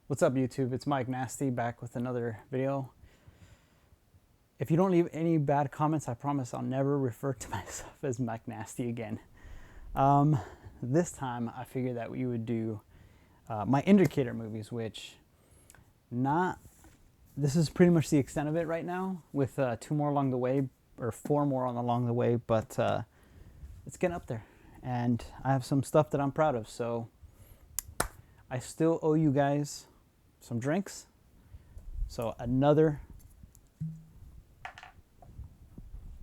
What's up, YouTube? It's Mike Nasty back with another video. If you don't leave any bad comments, I promise I'll never refer to myself as Mike Nasty again. This time I figured that we would do my indicator movies, which this is pretty much the extent of it right now, with 2 more along the way, or 4 more along the way, but it's getting up there. And I have some stuff that I'm proud of, so I still owe you guys some drinks. So another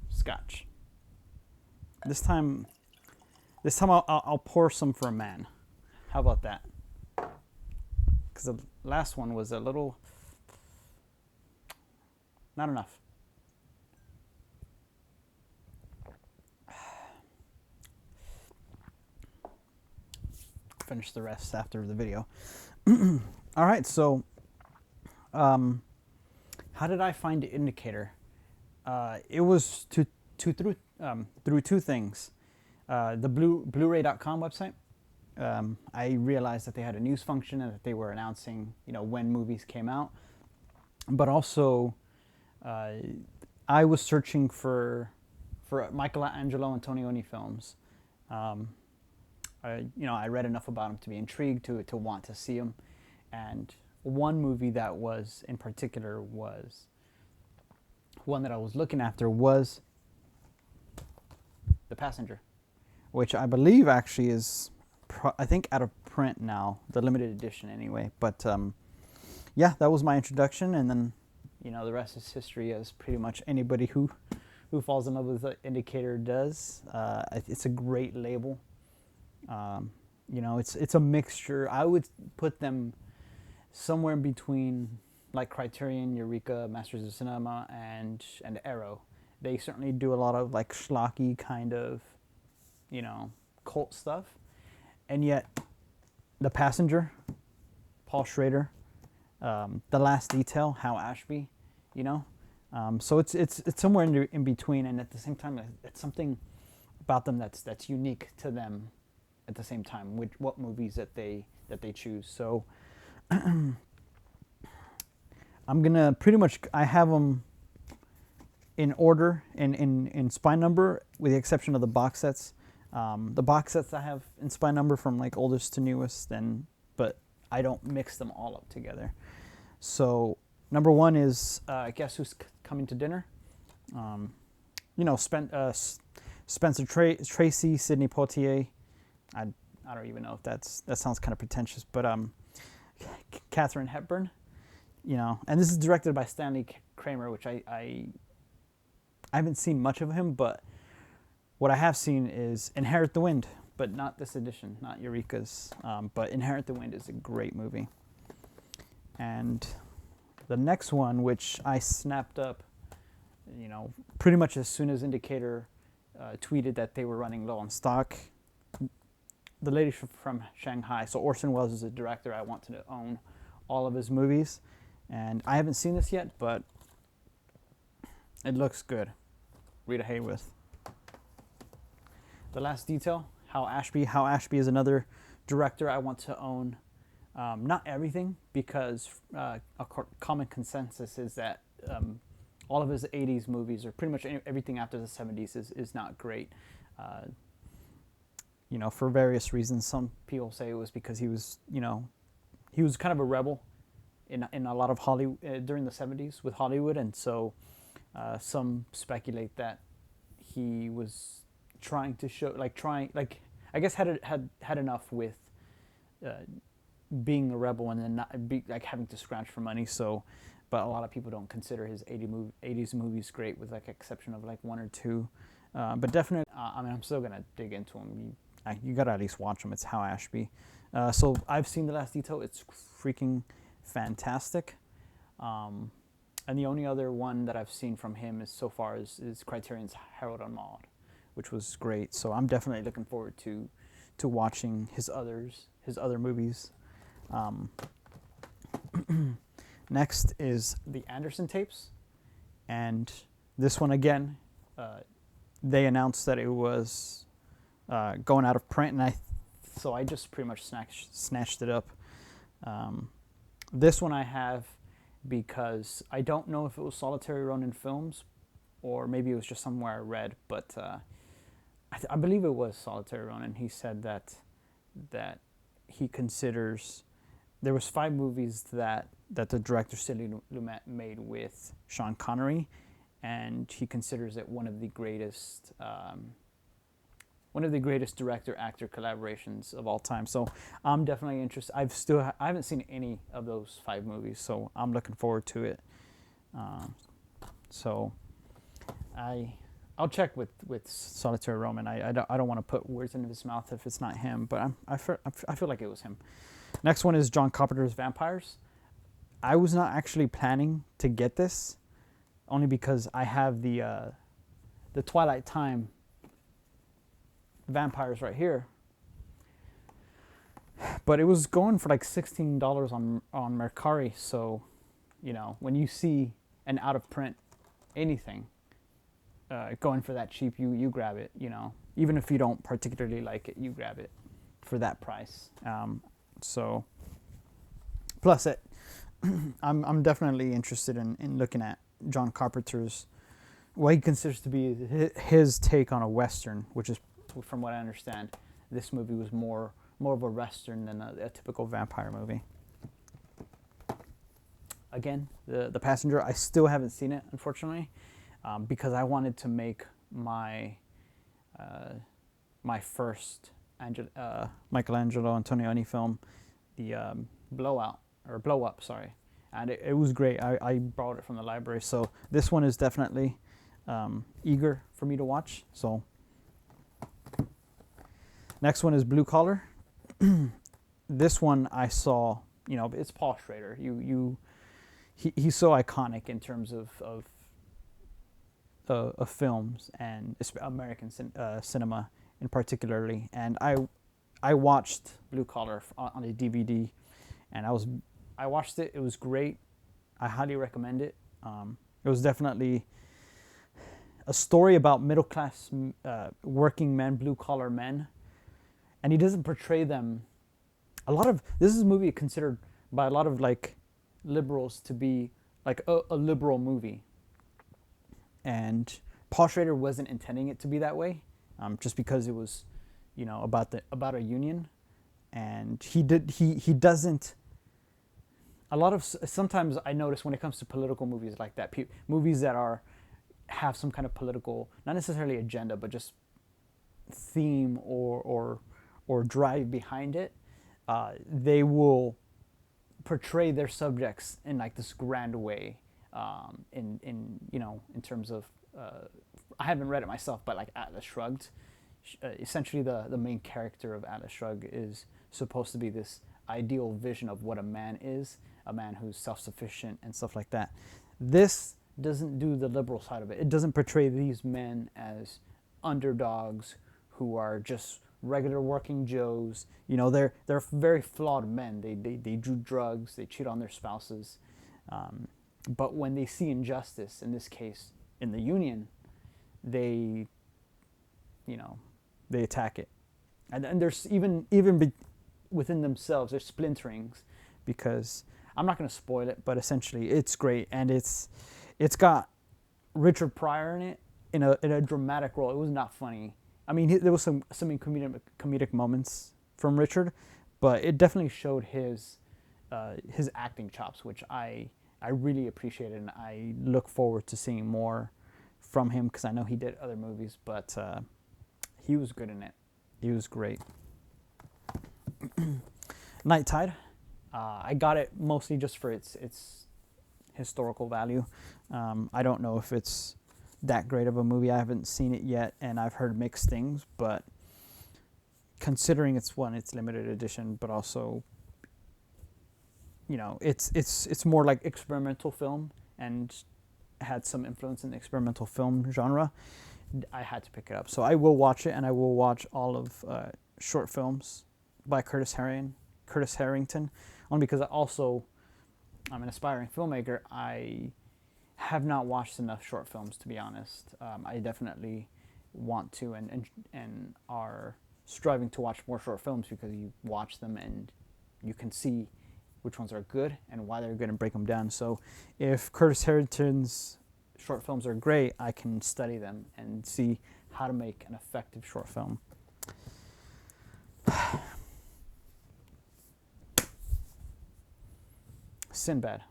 scotch. This time I'll pour some for a man. How about that? Because the last one was a little not enough. Finish the rest after the video. All right, so how did I find the indicator? It was through 2 things. The Blu-ray.com website. I realized that they had a news function and that they were announcing, when movies came out. But also, I was searching for Michelangelo Antonioni films. I read enough about him to be intrigued to want to see him, and one movie that was in particular was one that I was looking after was The Passenger, which I believe actually is I think out of print now, the limited edition anyway. But yeah, that was my introduction, and then the rest is history, as pretty much anybody who falls in love with the indicator does. It's a great label. It's a mixture. I would put them somewhere in between, like Criterion, Eureka, Masters of Cinema, and Arrow. They certainly do a lot of like schlocky kind of, cult stuff, and yet The Passenger, Paul Schrader, The Last Detail, Hal Ashby, so it's somewhere in between, and at the same time, it's something about them that's unique to them. At the same time, what movies that they choose. So I'm gonna pretty much, I have them in order in spine number, with the exception of the box sets. The box sets I have in spine number from like oldest to newest, but I don't mix them all up together. So number 1 is Guess Who's Coming to Dinner. Spencer Tracy, Sidney Poitier. I don't even know if that sounds kind of pretentious, but Katharine Hepburn, and this is directed by Stanley Kramer, which I haven't seen much of him, but what I have seen is Inherit the Wind, but not this edition, not Eureka's, but Inherit the Wind is a great movie. And the next one, which I snapped up, pretty much as soon as Indicator tweeted that they were running low on stock. The Lady from Shanghai. So Orson Welles is a director. I wanted to own all of his movies, and I haven't seen this yet, but it looks good. Rita Hayworth. The Last Detail, Hal Ashby. Hal Ashby is another director I want to own. Not everything, because a common consensus is that all of his 80s movies, or pretty much everything after the 70s, is not great. For various reasons. Some people say it was because he was kind of a rebel in a lot of Hollywood during the 70s with Hollywood, and so some speculate that he was trying to show, I guess had enough with being a rebel and then not be having to scratch for money. So, but a lot of people don't consider his 80s movies great, with exception of 1 or 2. But definitely, I'm still gonna dig into him. You gotta at least watch them. It's Hal Ashby. So I've seen The Last Detail. It's freaking fantastic. And the only other one that I've seen from him so far is Criterion's Harold and Maude, which was great. So I'm definitely looking forward to watching his other movies. Next is the Anderson tapes, and this one again, they announced that it was going out of print, and so I just pretty much snatched it up. This one I have because I don't know if it was Solitary Ronin Films or maybe it was just somewhere I read, but I believe it was Solitary Ronin. He said that he considers there was 5 movies that the director Sidney Lumet made with Sean Connery, and he considers it one of the greatest director actor collaborations of all time. So I'm definitely interested. I haven't seen any of those 5 movies, so I'm looking forward to it. So I'll check with Solitary Roman. I don't want to put words into his mouth if it's not him, but I feel like it was him. Next one is John Carpenter's Vampires. I was not actually planning to get this, only because I have the Twilight Time Vampires right here, but it was going for like $16 on Mercari. So, when you see an out of print anything going for that cheap, you grab it. Even if you don't particularly like it, you grab it for that price. So, plus it, I'm definitely interested in looking at John Carpenter's what he considers to be his take on a Western, which is, from what I understand, this movie was more of a Western than a typical vampire movie. Again, the Passenger, I still haven't seen it, unfortunately, because I wanted to make my first Michelangelo Antonioni film, the Blow Up, sorry. And it was great. I borrowed it from the library. So this one is definitely eager for me to watch. So next one is Blue Collar. This one I saw, it's Paul Schrader. He's so iconic in terms of films and American cinema in particularly. And I watched Blue Collar on a DVD, and I watched it. It was great. I highly recommend it. It was definitely a story about middle class working men, blue collar men, and he doesn't portray them. This is a movie considered by a lot of like liberals to be like a liberal movie, and Paul Schrader wasn't intending it to be that way, just because it was, about a union, and he doesn't. Sometimes I notice when it comes to political movies like that, movies that have some kind of political, not necessarily agenda, but just theme or drive behind it, they will portray their subjects in like this grand way, in terms of, I haven't read it myself, but like Atlas Shrugged, essentially the main character of Atlas Shrugged is supposed to be this ideal vision of what a man is, a man who's self-sufficient and stuff like that. This doesn't do the liberal side of it. It doesn't portray these men as underdogs who are just regular working Joes. They're very flawed men. They do drugs. They cheat on their spouses. But when they see injustice, in this case, in the union, they attack it. And there's even within themselves, there's splinterings, because I'm not going to spoil it, but essentially it's great, and it's got Richard Pryor in it in a dramatic role. It was not funny. I mean, there was some comedic moments from Richard, but it definitely showed his acting chops, which I really appreciated, and I look forward to seeing more from him, because I know he did other movies, but he was good in it. He was great. Night Tide. I got it mostly just for its historical value. I don't know if it's that great of a movie. I haven't seen it yet, and I've heard mixed things, but considering it's limited edition, but also, it's more like experimental film and had some influence in the experimental film genre, I had to pick it up. So I will watch it, and I will watch all of short films by Curtis Harrington, only because I'm an aspiring filmmaker. I have not watched enough short films, to be honest. I definitely want to, and are striving to watch more short films, because you watch them and you can see which ones are good, and why they're good, and break them down. So if Curtis Harrington's short films are great, I can study them and see how to make an effective short film. Sinbad.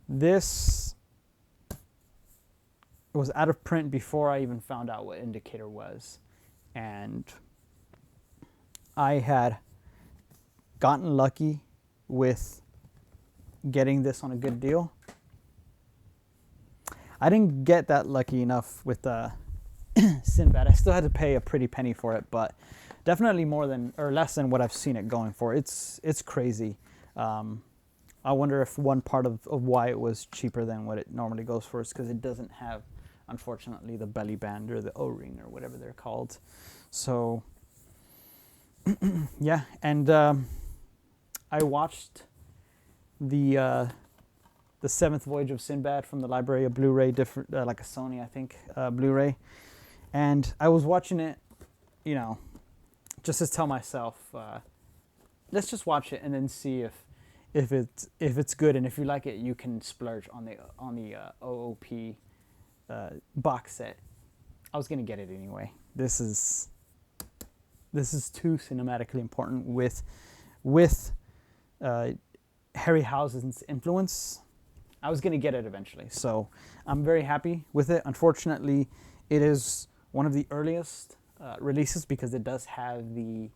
This was out of print before I even found out what Indicator was. And I had gotten lucky with getting this on a good deal. I didn't get that lucky enough with Sinbad. I still had to pay a pretty penny for it, but definitely more than or less than what I've seen it going for. It's crazy. I wonder if one part of why it was cheaper than what it normally goes for is because it doesn't have, unfortunately, the belly band or the O-ring or whatever they're called. So, yeah. And I watched the Seventh Voyage of Sinbad from the library, a Blu-ray, different like a Sony, I think, Blu-ray. And I was watching it, you know, just to tell myself, let's just watch it and then see if it's good, and if you like it, you can splurge on the OOP box set. I was gonna get it anyway. This is too cinematically important with Harryhausen's influence. I was gonna get it eventually, so I'm very happy with it. Unfortunately, it is one of the earliest releases because it does have the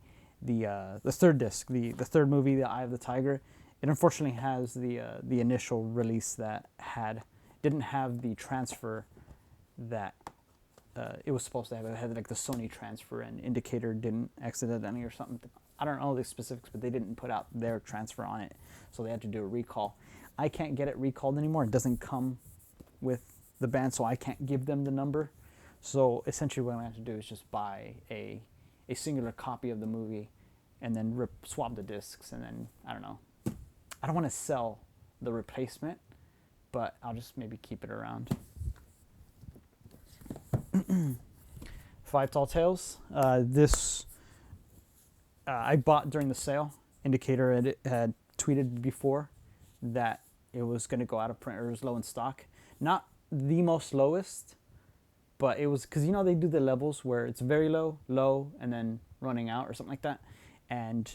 third disc, the third movie, The Eye of the Tiger. It unfortunately has the initial release that didn't have the transfer that it was supposed to have. It had like the Sony transfer, and Indicator didn't accidentally or something. I don't know the specifics, but they didn't put out their transfer on it, so they had to do a recall. I can't get it recalled anymore. It doesn't come with the band, so I can't give them the number. So essentially what I have to do is just buy a singular copy of the movie and then swap the discs, and then, I don't know. I don't want to sell the replacement, but I'll just maybe keep it around. Five Tall Tales. This I bought during the sale. Indicator had tweeted before that it was going to go out of print, or it was low in stock. Not the most lowest, but it was, because you know they do the levels where it's very low, low, and then running out or something like that. And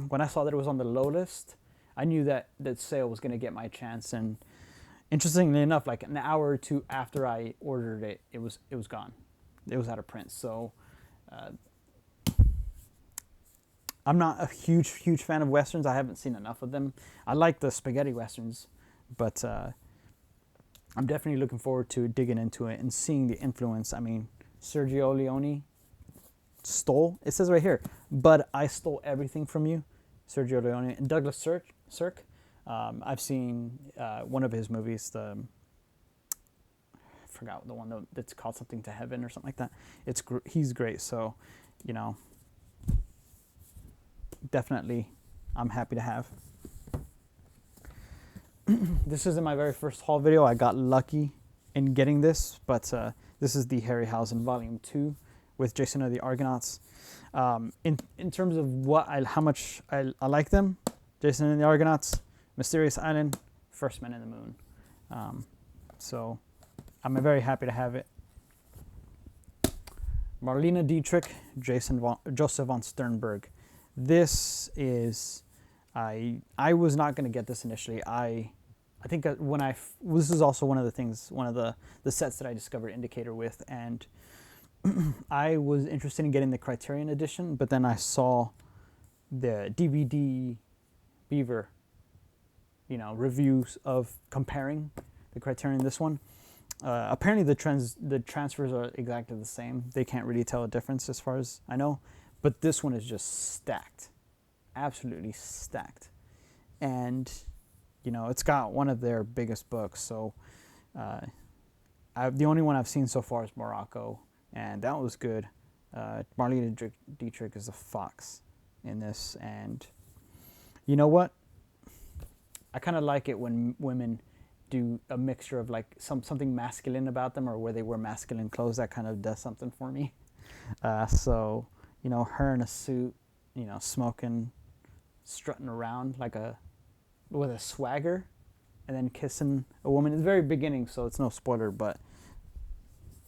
when I saw that it was on the low list, I knew that sale was going to get my chance. And interestingly enough, like an hour or two after I ordered it, it was gone. It was out of print. So I'm not a huge fan of Westerns. I haven't seen enough of them. I like the spaghetti Westerns, but I'm definitely looking forward to digging into it and seeing the influence. I mean, Sergio Leone stole, it says right here, but I stole everything from you, Sergio Leone. And Douglas Sirk. I've seen one of his movies, I forgot the one that's called something to Heaven or something like that. He's great, so, you know, definitely I'm happy to have. This isn't my very first haul video. I got lucky in getting this, but this is the Harryhausen Volume 2 with Jason of the Argonauts. In terms of how much I like them, Jason and the Argonauts, Mysterious Island, First Men in the Moon. So I'm very happy to have it. Marlene Dietrich, Joseph von Sternberg. This is, I was not going to get this initially. I think this is also one of the sets that I discovered Indicator with, and I was interested in getting the Criterion edition, but then I saw the DVD Beaver, reviews of comparing the Criterion and this one. Apparently the transfers are exactly the same. They can't really tell a difference as far as I know, but this one is just stacked, absolutely stacked, and it's got one of their biggest books. So the only one I've seen so far is Morocco, and that was good. Marlene Dietrich is a fox in this, and you know what? I kind of like it when women do a mixture of like something masculine about them, or where they wear masculine clothes. That kind of does something for me. So her in a suit, smoking strutting around with a swagger, and then kissing a woman. It's the very beginning, so it's no spoiler, but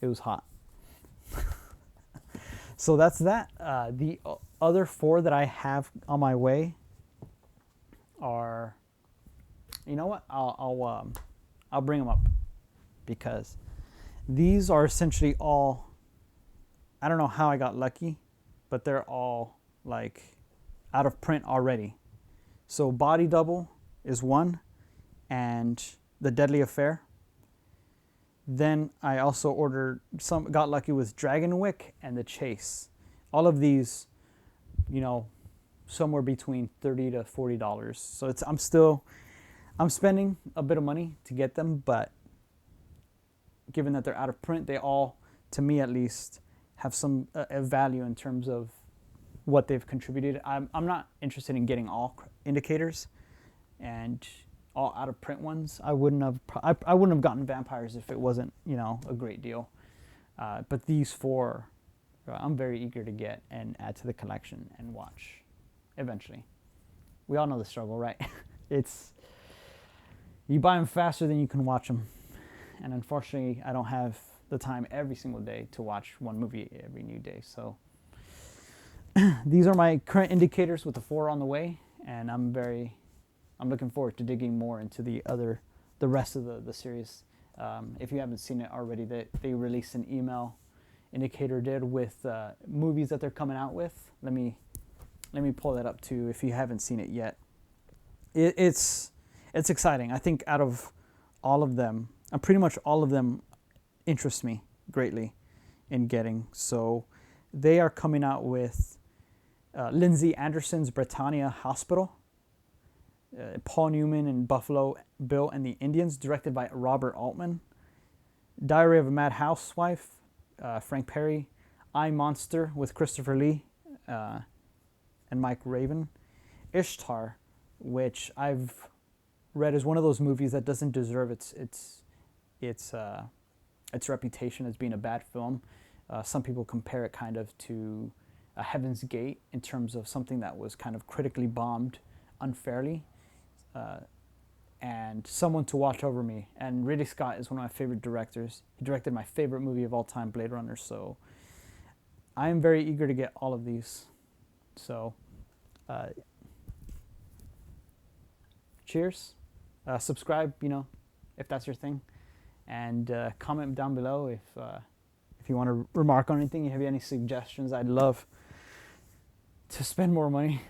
it was hot. So that's that. The other 4 that I have on my way are, you know what? I'll bring them up, because these are essentially all, I don't know how I got lucky, but they're all like out of print already. So Body Double is one, and The Deadly Affair. Then I also got lucky with Dragon Wick and The Chase. All of these, somewhere between $30 to $40. So I'm spending a bit of money to get them, but given that they're out of print, they all, to me at least, have some value in terms of what they've contributed. I'm not interested in getting all indicators and all out of print ones. I wouldn't have gotten Vampires if it wasn't, a great deal. But these 4, I'm very eager to get and add to the collection and watch eventually. We all know the struggle, right? You buy them faster than you can watch them. And unfortunately, I don't have the time every single day to watch one movie every new day. So these are my current indicators with the 4 on the way, and I'm looking forward to digging more into the rest of the series. If you haven't seen it already, they released an email, indicator did, with movies that they're coming out with. Let me pull that up too if you haven't seen it yet. It's exciting. I think out of all of them, pretty much all of them interest me greatly in getting. So they are coming out with Lindsay Anderson's Britannia Hospital, Paul Newman and Buffalo Bill and the Indians, directed by Robert Altman, Diary of a Mad Housewife, Frank Perry, I, Monster with Christopher Lee and Mike Raven, Ishtar, which I've read is one of those movies that doesn't deserve its reputation as being a bad film. Some people compare it kind of to Heaven's Gate in terms of something that was kind of critically bombed unfairly. And Someone to Watch Over Me. And Ridley Scott is one of my favorite directors. He directed my favorite movie of all time, Blade Runner. So I am very eager to get all of these. So cheers. Subscribe, if that's your thing. And comment down below if you want to remark on anything. You have any suggestions? I'd love to spend more money.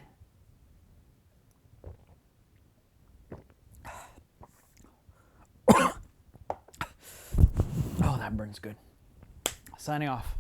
Oh, that burns good. Signing off.